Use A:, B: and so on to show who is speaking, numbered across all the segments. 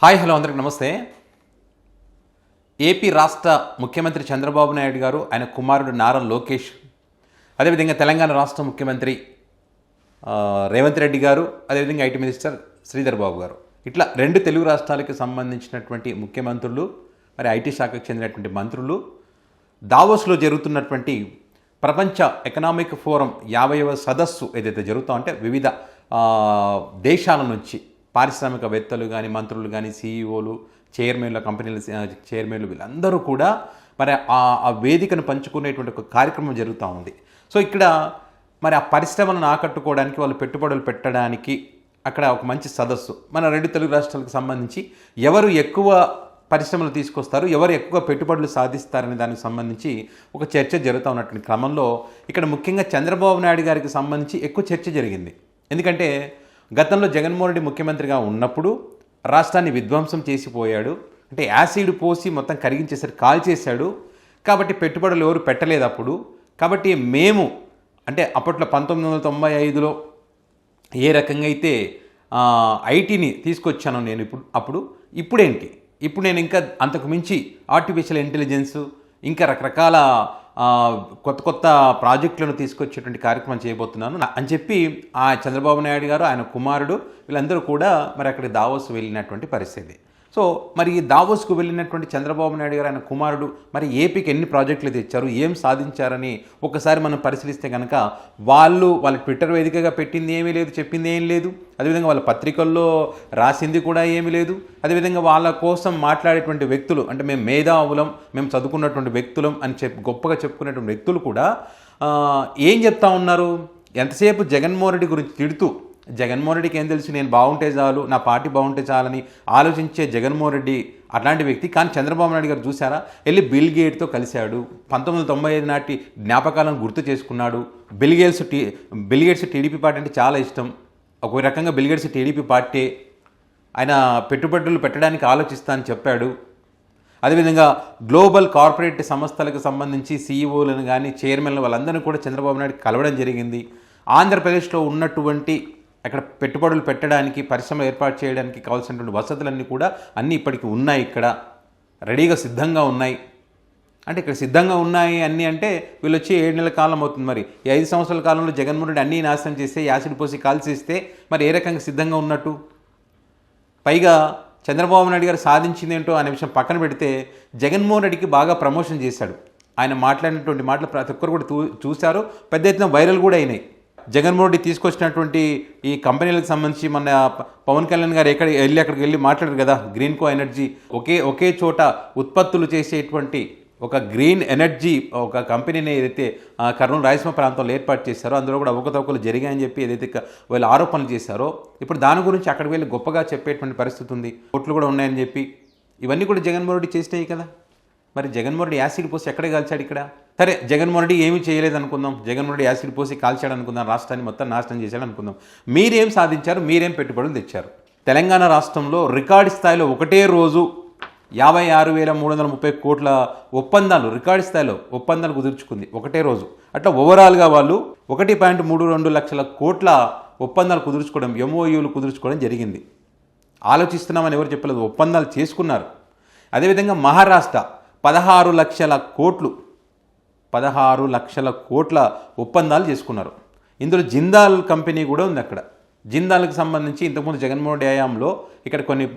A: Hi hello అందరికి నమస్తే. AP రాష్ట్ర ముఖ్యమంత్రి చంద్రబాబు నాయుడు గారు, ఆయన కుమారుడు నారా లోకేష్, అదేవిధంగా తెలంగాణ రాష్ట్ర ముఖ్యమంత్రి రేవంత్ రెడ్డి గారు, అదేవిధంగా ఐటీ మినిస్టర్ శ్రీధర్ బాబు గారు, ఇట్లా రెండు తెలుగు రాష్ట్రాలకు సంబంధించినటువంటి ముఖ్యమంత్రులు, మరి ఐటీ శాఖకు చెందినటువంటి మంత్రులు దావోస్లో జరుగుతున్నటువంటి ప్రపంచ ఎకనామిక్ ఫోరం 50వ సదస్సు ఏదైతే జరుగుతా అంటే వివిధ దేశాల నుంచి పారిశ్రామికవేత్తలు కానీ, మంత్రులు కానీ, సీఈఓలు, చైర్మన్ల, కంపెనీల చైర్మన్లు, వీళ్ళందరూ కూడా మరి ఆ వేదికను పంచుకునేటువంటి ఒక కార్యక్రమం జరుగుతూ ఉంది. సో ఇక్కడ మరి ఆ పరిశ్రమలను ఆకట్టుకోవడానికి, వాళ్ళు పెట్టుబడులు పెట్టడానికి అక్కడ ఒక మంచి సదస్సు, మన రెండు తెలుగు రాష్ట్రాలకు సంబంధించి ఎవరు ఎక్కువ పరిశ్రమలు తీసుకొస్తారు, ఎవరు ఎక్కువ పెట్టుబడులు సాధిస్తారనే దానికి సంబంధించి ఒక చర్చ జరుగుతూ ఉన్నటువంటి క్రమంలో ఇక్కడ ముఖ్యంగా చంద్రబాబు నాయుడు గారికి సంబంధించి ఎక్కువ చర్చ జరిగింది. ఎందుకంటే గతంలో జగన్మోహన్ రెడ్డి ముఖ్యమంత్రిగా ఉన్నప్పుడు రాష్ట్రాన్ని విధ్వంసం చేసిపోయాడు, అంటే యాసిడ్ పోసి మొత్తం కరిగించేసరికి కాల్చేశాడు. కాబట్టి పెట్టుబడులు ఎవరు పెట్టలేదు అప్పుడు. కాబట్టి మేము అంటే అప్పట్లో 1995లో ఏ రకంగా అయితే ఐటీని తీసుకొచ్చాను నేను ఇప్పుడేంటి, ఇప్పుడు నేను ఇంకా అంతకు మించి ఆర్టిఫిషియల్ ఇంటెలిజెన్స్, ఇంకా రకరకాల కొత్త ప్రాజెక్టులను తీసుకొచ్చేటువంటి కార్యక్రమం చేయబోతున్నాను అని చెప్పి ఆ చంద్రబాబు నాయుడు గారు, ఆయన కుమారుడు, వీళ్ళందరూ కూడా మరి అక్కడికి దావోస్ వెళ్ళినటువంటి పరిస్థితి. సో మరి ఈ దావోస్కు వెళ్ళినటువంటి చంద్రబాబు నాయుడు గారు, ఆయన కుమారుడు మరి ఏపీకి ఎన్ని ప్రాజెక్టులు తెచ్చారు, ఏం సాధించారని ఒకసారి మనం పరిశీలిస్తే కనుక వాళ్ళ ట్విట్టర్ వేదికగా పెట్టింది ఏమీ లేదు, చెప్పింది ఏం లేదు, అదేవిధంగా వాళ్ళ పత్రికల్లో రాసింది కూడా ఏమీ లేదు. అదేవిధంగా వాళ్ళ కోసం మాట్లాడేటువంటి వ్యక్తులు, అంటే మేము మేధావులం, మేము చదువుకున్నటువంటి వ్యక్తులం అని గొప్పగా చెప్పుకునేటువంటి వ్యక్తులు కూడా ఏం చెప్తా ఉన్నారు, ఎంతసేపు జగన్మోహన్ రెడ్డి గురించి తిడుతూ, జగన్మోహన్ రెడ్డికి ఏం తెలుసు, నేను బాగుంటే చాలు, నా పార్టీ బాగుంటే చాలని ఆలోచించే జగన్మోహన్ రెడ్డి అట్లాంటి వ్యక్తి. కానీ చంద్రబాబు నాయుడు గారు చూసారా, వెళ్ళి బిల్ గేట్తో కలిశాడు, 1995 నాటి జ్ఞాపకాలను గుర్తు చేసుకున్నాడు. బిల్ గేట్స్ టీడీపీ పార్టీ అంటే చాలా ఇష్టం. ఒక రకంగా బిల్ గేట్స్ టీడీపీ పార్టీ, ఆయన పెట్టుబడులు పెట్టడానికి ఆలోచిస్తా అని చెప్పాడు. అదేవిధంగా గ్లోబల్ కార్పొరేట్ సంస్థలకు సంబంధించి సీఈఓలను కానీ, చైర్మన్లు, వాళ్ళందరినీ కూడా చంద్రబాబు నాయుడు కలవడం జరిగింది. ఆంధ్రప్రదేశ్లో ఉన్నటువంటి అక్కడ పెట్టుబడులు పెట్టడానికి, పరిశ్రమలు ఏర్పాటు చేయడానికి కావాల్సినటువంటి వసతులన్నీ కూడా అన్నీ ఇప్పటికీ ఉన్నాయి, ఇక్కడ రెడీగా సిద్ధంగా ఉన్నాయి. అంటే ఇక్కడ సిద్ధంగా ఉన్నాయి అన్నీ అంటే వీళ్ళు వచ్చి 7 నెలల కాలం అవుతుంది. మరి ఈ 5 సంవత్సరాల కాలంలో జగన్మోహన్ రెడ్డి అన్నీ నాశనం చేస్తే, యాసిడ్ పోసి కాల్చేస్తే మరి ఏ రకంగా సిద్ధంగా ఉన్నట్టు? పైగా చంద్రబాబు నాయుడు గారు సాధించింది ఏంటో అనే విషయం పక్కన పెడితే, జగన్మోహన్ రెడ్డికి బాగా ప్రమోషన్ చేశాడు. ఆయన మాట్లాడినటువంటి మాటలు ప్రతి ఒక్కరు కూడా చూశారు, పెద్ద ఎత్తున వైరల్ కూడా అయినాయి. జగన్మోహన్ రెడ్డి తీసుకొచ్చినటువంటి ఈ కంపెనీలకు సంబంధించి మన పవన్ కళ్యాణ్ గారు అక్కడికి వెళ్ళి మాట్లాడారు కదా, గ్రీన్ కో ఎనర్జీ, ఒకే చోట ఉత్పత్తులు చేసేటువంటి ఒక గ్రీన్ ఎనర్జీ ఒక కంపెనీని ఏదైతే కర్నూలు రాయలసీమ ప్రాంతంలో ఏర్పాటు చేశారో, అందులో కూడా అవకతవకలు జరిగాయని చెప్పి ఏదైతే వాళ్ళు ఆరోపణలు చేశారో, ఇప్పుడు దాని గురించి అక్కడికి వెళ్ళి గొప్పగా చెప్పేటువంటి పరిస్థితి ఉంది. కోట్లు కూడా ఉన్నాయని చెప్పి ఇవన్నీ కూడా జగన్మోహన్ రెడ్డి చేసినాయి కదా. మరి జగన్మోహన్ రెడ్డి యాసిడ్ పోసి ఎక్కడ కాల్చాడు ఇక్కడ? సరే, జగన్మోహన్ రెడ్డి ఏమీ చేయలేదు అనుకుందాం, జగన్మోహన్ రెడ్డి యాసిడ్ పోసి కాల్చాడు అనుకుందాం, రాష్ట్రాన్ని మొత్తం నాశనం చేశాడు అనుకుందాం. మీరేం సాధించారు, మీరేం పెట్టుబడులు తెచ్చారు? తెలంగాణ రాష్ట్రంలో రికార్డు స్థాయిలో ఒకటే రోజు 56,330 కోట్ల ఒప్పందాలు, రికార్డు స్థాయిలో ఒప్పందాలు కుదుర్చుకుంది ఒకటే రోజు. అట్లా ఓవరాల్గా వాళ్ళు 1.32 లక్షల కోట్ల ఒప్పందాలు కుదుర్చుకోవడం, ఎంఓయూలు కుదుర్చుకోవడం జరిగింది. ఆలోచిస్తున్నామని ఎవరు చెప్పలేదు, ఒప్పందాలు చేసుకున్నారు. అదేవిధంగా మహారాష్ట్ర 16 లక్షల కోట్ల ఒప్పందాలు చేసుకున్నారు. ఇందులో జిందాల్ కంపెనీ కూడా ఉంది అక్కడ. జిందాల్కి సంబంధించి ఇంతకుముందు జగన్మోహన్ రెడ్డి హయాంలో ఇక్కడ కొన్ని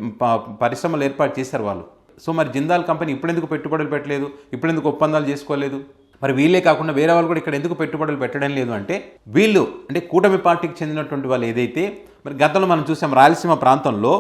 A: పరిశ్రమలు ఏర్పాటు చేశారు వాళ్ళు. సో మరి జిందాల్ కంపెనీ ఇప్పుడెందుకు పెట్టుబడులు పెట్టలేదు, ఇప్పుడెందుకు ఒప్పందాలు చేసుకోలేదు? మరి వీళ్ళే కాకుండా వేరే వాళ్ళు కూడా ఇక్కడ ఎందుకు పెట్టుబడులు పెట్టడం లేదు అంటే, వీళ్ళు అంటే కూటమి పార్టీకి చెందినటువంటి వాళ్ళు ఏదైతే మరి గతంలో మనం చూసాం, రాయలసీమ ప్రాంతంలో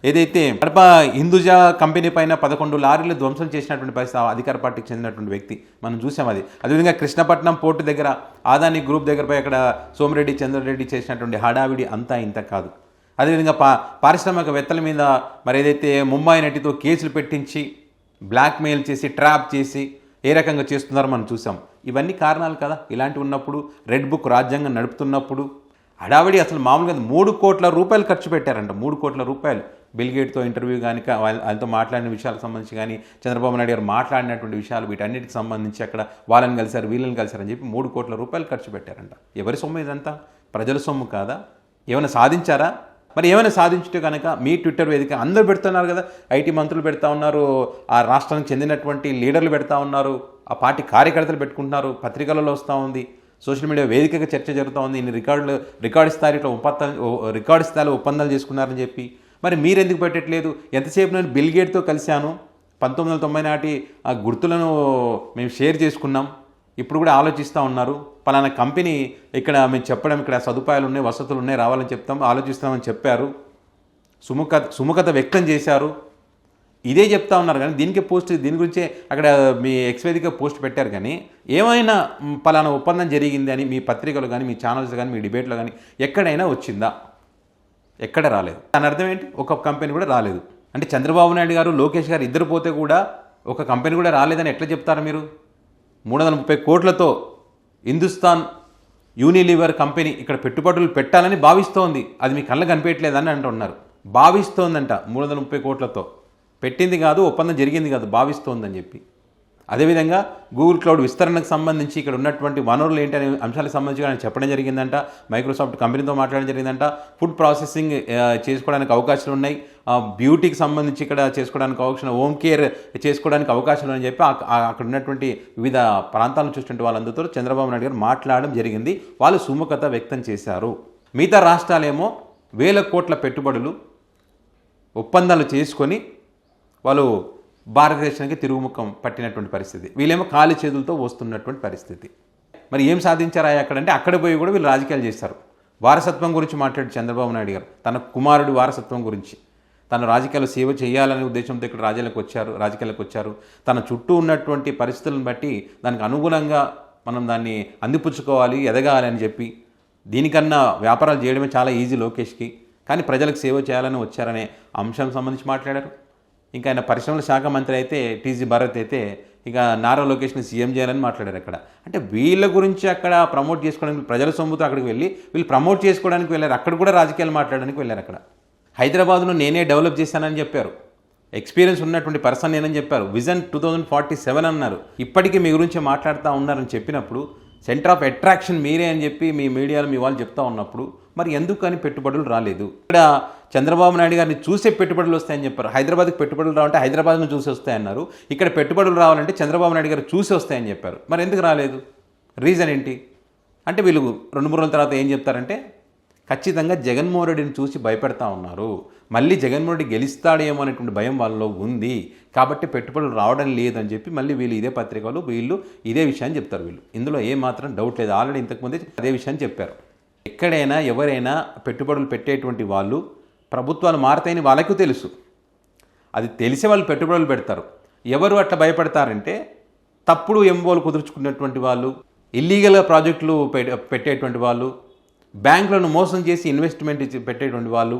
A: ఏదైతే కడప హిందూజా కంపెనీ పైన 11 లారీలు ధ్వంసం చేసినటువంటి పరిస్థితి అధికార పార్టీకి చెందినటువంటి వ్యక్తి మనం చూసాం. అదేవిధంగా కృష్ణపట్నం పోర్టు దగ్గర ఆదాని గ్రూప్ దగ్గరపై అక్కడ సోమిరెడ్డి, చంద్రరెడ్డి చేసినటువంటి హడావిడి అంతా ఇంత కాదు. అదేవిధంగా పారిశ్రామికవేత్తల మీద మరి ఏదైతే ముంబై నటితో కేసులు పెట్టించి బ్లాక్మెయిల్ చేసి, ట్రాప్ చేసి ఏ రకంగా చేస్తున్నారో మనం చూసాం. ఇవన్నీ కారణాలు కదా. ఇలాంటివి ఉన్నప్పుడు, రెడ్ బుక్ రాజ్యాంగం నడుపుతున్నప్పుడు హడావిడి అసలు మామూలుగా 3 కోట్ల రూపాయలు ఖర్చు పెట్టారంట. 3 కోట్ల రూపాయలు బిల్ గేట్తో ఇంటర్వ్యూ కానీ, ఆయనతో మాట్లాడిన విషయాలకు సంబంధించి కానీ, చంద్రబాబు నాయుడు గారు మాట్లాడినటువంటి విషయాలు, వీటన్నిటికి సంబంధించి అక్కడ వాళ్ళని కలిశారు, వీళ్ళని కలిశారని చెప్పి 3 కోట్ల రూపాయలు ఖర్చు పెట్టారంట. ఎవరి సొమ్ము ఇదంతా? ప్రజల సొమ్ము కాదా? ఏమైనా సాధించారా? మరి ఏమైనా సాధించుంటే కనుక మీ ట్విట్టర్ వేదిక అందరూ పెడుతున్నారు కదా, ఐటీ మంత్రులు పెడతా ఉన్నారు, ఆ రాష్ట్రానికి చెందినటువంటి లీడర్లు పెడతా ఉన్నారు, ఆ పార్టీ కార్యకర్తలు పెట్టుకుంటున్నారు, పత్రికలలో వస్తూ ఉంది, సోషల్ మీడియా వేదికగా చర్చ జరుగుతూ ఉంది, ఇన్ని రికార్డు స్థాయిలో రికార్డు స్థాయిలో ఒప్పందాలు చేసుకున్నారని చెప్పి. మరి మీరు ఎందుకు పెట్టట్లేదు? ఎంతసేపు నేను బిల్ గేట్తో కలిశాను, 1990 నాటి ఆ గుర్తులను మేము షేర్ చేసుకున్నాం, ఇప్పుడు కూడా ఆలోచిస్తూ ఉన్నారు, పలానా కంపెనీ ఇక్కడ మేము చెప్పడం, ఇక్కడ సదుపాయాలు ఉన్నాయి, వసతులు ఉన్నాయి, రావాలని చెప్తాం, ఆలోచిస్తామని చెప్పారు, సుముఖత వ్యక్తం చేశారు, ఇదే చెప్తా ఉన్నారు. కానీ దీని గురించే అక్కడ మీ ఎక్స్ వేదిక పోస్ట్ పెట్టారు. కానీ ఏమైనా పలానా ఒప్పందం జరిగింది అని మీ పత్రికలు కానీ, మీ ఛానల్స్ కానీ, మీ డిబేట్లో కానీ ఎక్కడైనా వచ్చిందా? ఎక్కడ రాలేదు. దాని అర్థం ఏంటి? ఒక కంపెనీ కూడా రాలేదు. అంటే చంద్రబాబు నాయుడు గారు, లోకేష్ గారు ఇద్దరు పోతే కూడా ఒక కంపెనీ కూడా రాలేదని ఎట్లా చెప్తారు మీరు? 330 కోట్లతో హిందుస్థాన్ యూనిలీవర్ కంపెనీ ఇక్కడ పెట్టుబడులు పెట్టాలని భావిస్తోంది, అది మీ కళ్ళ కనిపించట్లేదని అంటున్నారు. భావిస్తోందంట, 330 కోట్లతో పెట్టింది కాదు, ఒప్పందం జరిగింది కాదు, భావిస్తోందని చెప్పి. అదేవిధంగా గూగుల్ క్లౌడ్ విస్తరణకు సంబంధించి ఇక్కడ ఉన్నటువంటి వనరులు ఏంటి అనే అంశాలకు సంబంధించి ఆయన చెప్పడం జరిగిందంట. మైక్రోసాఫ్ట్ కంపెనీతో మాట్లాడడం జరిగిందంట. ఫుడ్ ప్రాసెసింగ్ చేసుకోవడానికి అవకాశాలు ఉన్నాయి, బ్యూటీకి సంబంధించి ఇక్కడ చేసుకోవడానికి అవకాశం, హోమ్ కేర్ చేసుకోవడానికి అవకాశాలు అని చెప్పి అక్కడ ఉన్నటువంటి వివిధ ప్రాంతాలను చూస్తుంటే వాళ్ళందరితో చంద్రబాబు నాయుడు గారు మాట్లాడడం జరిగింది. వాళ్ళు సుముఖత వ్యక్తం చేశారు. మిగతా రాష్ట్రాలేమో 1000 కోట్ల పెట్టుబడులు ఒప్పందాలు చేసుకొని వాళ్ళు భారతదేశానికి తిరుగుముఖం పట్టినటువంటి పరిస్థితి, వీళ్ళేమో ఖాళీ చేతులతో వస్తున్నటువంటి పరిస్థితి. మరి ఏం సాధించారా అక్కడంటే? అక్కడ పోయి కూడా వీళ్ళు రాజకీయాలు చేస్తారు. వారసత్వం గురించి మాట్లాడు చంద్రబాబు నాయుడు గారు, తన కుమారుడి వారసత్వం గురించి, తను రాజకీయాలు సేవ చేయాలనే ఉద్దేశంతో ఇక్కడ రాజకీయాలకు వచ్చారు. తన చుట్టూ ఉన్నటువంటి పరిస్థితులను బట్టి దానికి అనుగుణంగా మనం దాన్ని అందిపుచ్చుకోవాలి, ఎదగాలి అని చెప్పి, దీనికన్నా వ్యాపారాలు చేయడమే చాలా ఈజీ లోకేష్కి, కానీ ప్రజలకు సేవ చేయాలని వచ్చారనే అంశం సంబంధించి మాట్లాడారు. ఇంకా ఆయన పరిశ్రమల శాఖ మంత్రి అయితే టీజీ భరత్ అయితే ఇక నారా లోకేష్ని సీఎం చేయాలని మాట్లాడారు అక్కడ. అంటే వీళ్ళ గురించి అక్కడ ప్రమోట్ చేసుకోవడానికి, ప్రజల సొమ్ముతో అక్కడికి వెళ్ళి వీళ్ళు ప్రమోట్ చేసుకోవడానికి వెళ్ళారు. అక్కడ కూడా రాజకీయాలు మాట్లాడడానికి వెళ్ళారు. అక్కడ హైదరాబాద్ను నేనే డెవలప్ చేశానని చెప్పారు, ఎక్స్పీరియన్స్ ఉన్నటువంటి పర్సన్ నేనని చెప్పారు, విజన్ 2047 అన్నారు. ఇప్పటికీ మీ గురించి మాట్లాడుతూ ఉన్నారని చెప్పినప్పుడు, సెంటర్ ఆఫ్ అట్రాక్షన్ మీరే అని చెప్పి మీ మీడియాలో మీ వాళ్ళు చెప్తా ఉన్నప్పుడు మరి ఎందుకని పెట్టుబడులు రాలేదు? ఇక్కడ చంద్రబాబు నాయుడు గారిని చూసే పెట్టుబడులు వస్తాయని చెప్పారు. హైదరాబాద్కి పెట్టుబడులు రావాలంటే హైదరాబాద్ను చూసి వస్తాయన్నారు. ఇక్కడ పెట్టుబడులు రావాలంటే చంద్రబాబు నాయుడు గారు చూసి వస్తాయని చెప్పారు. మరి ఎందుకు రాలేదు? రీజన్ ఏంటి అంటే వీళ్ళు 2-3 రోజుల తర్వాత ఏం చెప్తారంటే ఖచ్చితంగా జగన్మోహన్ రెడ్డిని చూసి భయపెడతా ఉన్నారు, మళ్ళీ జగన్మోహన్ రెడ్డి గెలుస్తాడేమో అనేటువంటి భయం వాళ్ళలో ఉంది, కాబట్టి పెట్టుబడులు రావడం లేదని చెప్పి మళ్ళీ వీళ్ళు ఇదే పత్రికలు వీళ్ళు ఇదే విషయాన్ని చెప్తారు. వీళ్ళు ఇందులో ఏమాత్రం డౌట్ లేదు. ఆల్రెడీ ఇంతకుముందే అదే విషయాన్ని చెప్పారు. ఎక్కడైనా ఎవరైనా పెట్టుబడులు పెట్టేటువంటి వాళ్ళు ప్రభుత్వాలు మారతాయని వాళ్ళకు తెలుసు, అది తెలిసే వాళ్ళు పెట్టుబడులు పెడతారు. ఎవరు అట్లా భయపడతారంటే తప్పుడు ఎంఓలు కుదుర్చుకున్నటువంటి వాళ్ళు, ఇల్లీగల్గా ప్రాజెక్టులు పెట్టేటువంటి వాళ్ళు, బ్యాంకులను మోసం చేసి ఇన్వెస్ట్మెంట్ పెట్టేటువంటి వాళ్ళు,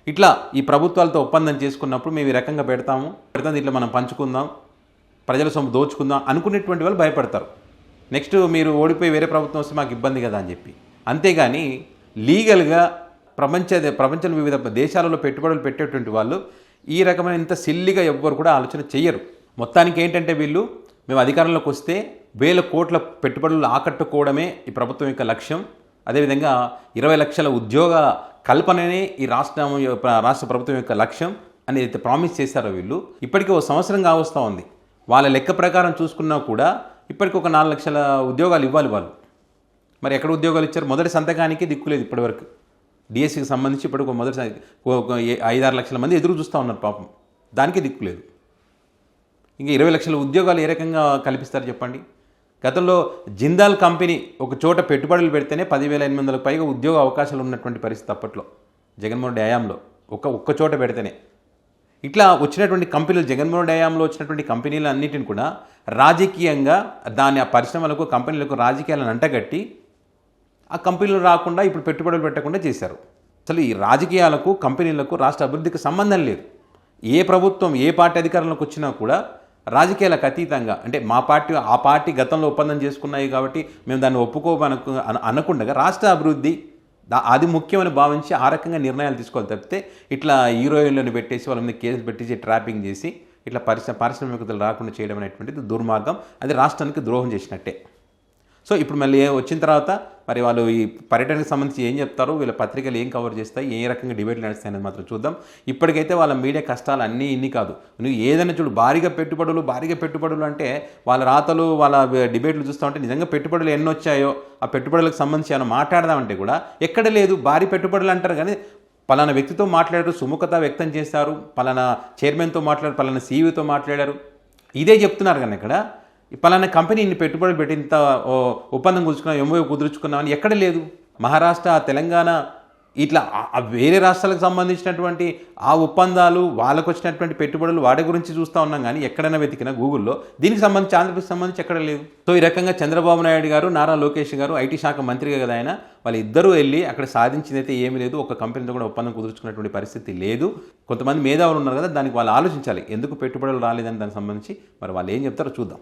A: ఇట్లా ఈ ప్రభుత్వాలతో ఒప్పందం చేసుకున్నప్పుడు మేము ఈ రకంగా పెడతాము, ఇట్లా మనం పంచుకుందాం, ప్రజల సొమ్ము దోచుకుందాం అనుకునేటువంటి వాళ్ళు భయపడతారు. నెక్స్ట్ మీరు ఓడిపోయి వేరే ప్రభుత్వం వస్తే మాకు ఇబ్బంది కదా అని చెప్పి. అంతేగాని లీగల్గా ప్రపంచంలో వివిధ దేశాలలో పెట్టుబడులు పెట్టేటువంటి వాళ్ళు ఈ రకమైన ఇంత సిల్లిగా ఎవ్వరు కూడా ఆలోచన చెయ్యరు. మొత్తానికి ఏంటంటే వీళ్ళు మేము అధికారంలోకి వస్తే 1000 కోట్ల పెట్టుబడులు ఆకట్టుకోవడమే ఈ ప్రభుత్వం యొక్క లక్ష్యం, అదేవిధంగా 20 లక్షల ఉద్యోగాల కల్పననే ఈ రాష్ట్ర ప్రభుత్వం యొక్క లక్ష్యం అనేది ప్రామిస్ చేశారో వీళ్ళు. ఇప్పటికీ 1 సంవత్సరం కావస్తూ ఉంది. వాళ్ళ లెక్క ప్రకారం చూసుకున్నా కూడా ఇప్పటికి ఒక 4 లక్షల ఉద్యోగాలు ఇవ్వాలి వాళ్ళు. మరి ఎక్కడ ఉద్యోగాలు ఇచ్చారు? మొదటి సంతకానికి దిక్కులేదు ఇప్పటివరకు. డిఎస్సికి సంబంధించి ఇప్పటికి మొదటి 5-6 లక్షల మంది ఎదురు చూస్తూ ఉన్నారు పాపం, దానికి దిక్కులేదు. ఇంకా 20 లక్షల ఉద్యోగాలు ఏ రకంగా కల్పిస్తారు చెప్పండి? గతంలో జిందాల్ కంపెనీ ఒక చోట పెట్టుబడులు పెడితేనే 10,800 పైగా ఉద్యోగ అవకాశాలు ఉన్నటువంటి పరిస్థితి అప్పట్లో జగన్మోహన్ రెడ్డి హయాంలో, ఒక్క చోట పెడితేనే. ఇట్లా వచ్చినటువంటి కంపెనీలు, జగన్మోహన్ రెడ్డి హయాంలో వచ్చినటువంటి కంపెనీలు అన్నిటిని కూడా రాజకీయంగా ఆ పరిశ్రమలకు, కంపెనీలకు రాజకీయాలను అంటగట్టి ఆ కంపెనీలు రాకుండా ఇప్పుడు పెట్టుబడులు పెట్టకుండా చేశారు. అసలు ఈ రాజకీయాలకు, కంపెనీలకు రాష్ట్ర అభివృద్ధికి సంబంధం లేదు. ఏ ప్రభుత్వం, ఏ పార్టీ అధికారంలోకి వచ్చినా కూడా రాజకీయాలకు అతీతంగా, అంటే ఆ పార్టీ గతంలో ఒప్పందం చేసుకున్నాయి కాబట్టి మేము దాన్ని అనకుండా రాష్ట్ర అభివృద్ధి అది ముఖ్యమని భావించి ఆ రకంగా నిర్ణయాలు తీసుకోవాలి తప్పితే ఇట్లా హీరోయిన్లను పెట్టేసి వాళ్ళ మీద కేసులు పెట్టేసి ట్రాపింగ్ చేసి ఇట్లా పారిశ్రామికతలు రాకుండా చేయడం అనేటువంటిది దుర్మార్గం, అది రాష్ట్రానికి ద్రోహం చేసినట్టే. సో ఇప్పుడు మళ్ళీ వచ్చిన తర్వాత మరి వాళ్ళు ఈ పర్యటనకు సంబంధించి ఏం చెప్తారు, వీళ్ళ పత్రికలు ఏం కవర్ చేస్తాయి, ఏ రకంగా డిబేట్లు నడుస్తాయి అనేది మాత్రం చూద్దాం. ఇప్పటికైతే వాళ్ళ మీడియా కష్టాలు అన్నీ ఇన్ని కాదు. నువ్వు ఏదైనా చూడు, భారీగా పెట్టుబడులు అంటే వాళ్ళ రాతలు వాళ్ళ డిబేట్లు చూస్తూ ఉంటే నిజంగా పెట్టుబడులు ఎన్ని వచ్చాయో ఆ పెట్టుబడులకు సంబంధించి ఏమైనా మాట్లాడదామంటే కూడా ఎక్కడ లేదు. భారీ పెట్టుబడులు అంటారు కానీ పలానా వ్యక్తితో మాట్లాడారు, సుముఖత వ్యక్తం చేశారు, పలానా చైర్మన్తో మాట్లాడారు, పలానా సీఈఓతో మాట్లాడారు, ఇదే చెప్తున్నారు. కానీ ఇక్కడ పలానా కంపెనీ ఇన్ని పెట్టుబడులు పెట్టి ఇంత ఒప్పందం కుదుర్చుకున్నాం, ఎంఓయూ కుదుర్చుకున్నామని ఎక్కడ లేదు. మహారాష్ట్ర, తెలంగాణ ఇట్లా వేరే రాష్ట్రాలకు సంబంధించినటువంటి ఆ ఒప్పందాలు, వాళ్ళకు వచ్చినటువంటి పెట్టుబడులు వాటి గురించి చూస్తూ ఉన్నాం. కానీ ఎక్కడైనా వెతికినా గూగుల్లో దీనికి సంబంధించి, ఆంధ్రప్రదేశ్ సంబంధించి ఎక్కడ లేదు. సో ఈ రకంగా చంద్రబాబు నాయుడు గారు, నారా లోకేష్ గారు, ఐటీ శాఖ మంత్రిగా కదా ఆయన, వాళ్ళిద్దరూ వెళ్ళి అక్కడ సాధించిందైతే ఏమీ లేదు. ఒక కంపెనీతో కూడా ఒప్పందం కుదుర్చుకున్నటువంటి పరిస్థితి లేదు. కొంతమంది మేధావులు ఉన్నారు కదా, దానికి వాళ్ళు ఆలోచించాలి ఎందుకు పెట్టుబడులు రాలేదని దానికి సంబంధించి. మరి వాళ్ళు ఏం చెప్తారో చూద్దాం.